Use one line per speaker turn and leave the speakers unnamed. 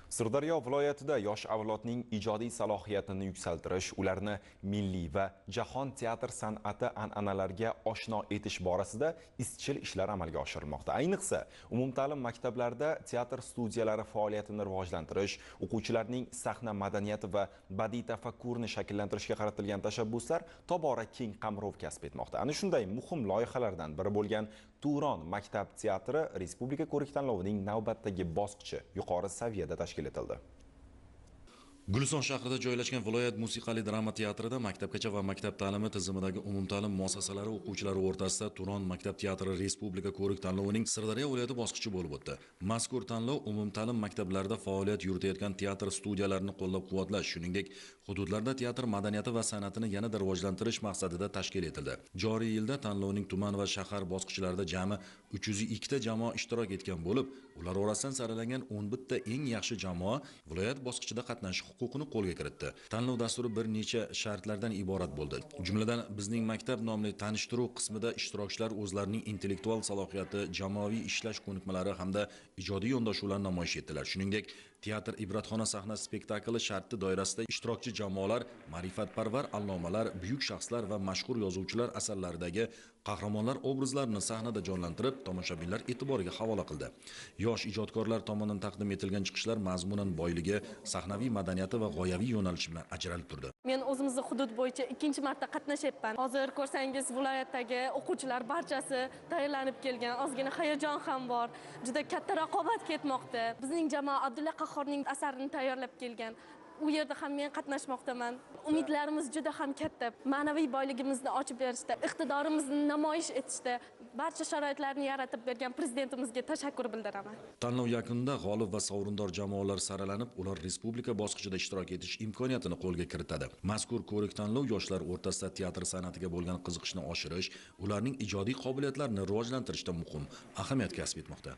Sirdaryo viloyatida yosh avlodning ijodiy salohiyatini yuksaltirish, ularni milliy va jahon teatr san'ati an'analariga oshno etish borasida izchil ishlar amalga oshirilmoqda. Ayniqsa, umumta'lim maktablarida teatr studiyalari faoliyatini rivojlantirish, o'quvchilarning sahna madaniyati va badiiy tafakkurini shakllantirishga qaratilgan tashabbuslar tobora keng qamrov kasb etmoqda. Ana shunday muhim loyihalardan biri bo'lgan Turon maktab teatri Respublika ko'rik-tanlovining navbatdagi bosqichi yuqori saviyada tashkil etildi.
Guliston shahrida joylashgan viloyat musiqali drama teatrida maktabgacha va maktab ta'limi tizimidagi umumta'lim muassasalari o'quvchilari o'rtasida Turon maktab teatri Respublika ko'rik-tanlovining Sirdaryo viloyati bosqichi bo'lib o'tdi. Mazkur tanlov umumta'lim maktablarida faoliyat yuritayotgan teatr studiyalarini qo'llab-quvvatlash, shuningdek, hududlarda teatr madaniyati va san'atini yanada rivojlantirish maqsadida tashkil etildi. Joriy yilda tanlovning tuman va shahar bosqichlarida jami 302 ta jamoa ishtirok etgan bo'lib, ular orasidan saralangan 11 ta eng yaxshi jamoa viloyat bosqichida qatnashish huquqini qo'lga kiritdi. Tanlov dasturi bir necha shartlardan iborat bo'ldi. Jumladan, bizning maktab nomli tanishtiruv qismida ishtirokchilar o'zlarining intellektual salohiyati, jamoaviy ishlash ko'nikmalari hamda ijodiy yondashuvlarni namoyish etdilar. Shuningdek, teatr Ibratxona sahna spektakli sharti doirasida ishtirokchi jamoalar ma'rifatparvar allomalar, buyuk shaxslar va mashhur yozuvchilar asarlaridagi qahramonlar obrazlarini sahnada jonlantirib, tomoshabinlar e'tiboriga havola qildi. Yosh ijodkorlar tomonidan taqdim etilgan chiqishlar mazmunan boyligi, sahnaviy madaniyati va g'oyaviy yo'nalish bilan ajralib turdi.
Men o'zimizning hudud bo'yicha ikkinchi marta qatnashyapman. Hozir ko'rsangiz, viloyatdagi o'quvchilar barchasi tayyorlanib kelgan. Ozgina hayajon ham bor. Juda katta raqobat ketmoqda. Bizning jamoa Abdulla Qahhorning asarini tayyorlab kelgan. U yerda ham men qatnashmoqdaman. Umidlarimiz juda ham katta. Ma'naviy boyligimizni ochib berishda, iqtidorimizni namoyish etishda barcha sharoitlarni yaratib bergan prezidentimizga tashakkur bildiraman.
Tanlov yakunida g'olib va sovrindor jamoalar saralanib, ular respublika bosqichida ishtirok etish imkoniyatini qo'lga kiritadi. Mazkur ko'rik-tanlov yoshlar o'rtasida teatr san'atiga bo'lgan qiziqishni oshirish, ularning ijodiy qobiliyatlarini rivojlantirishda muhim ahamiyat kasb etmoqda.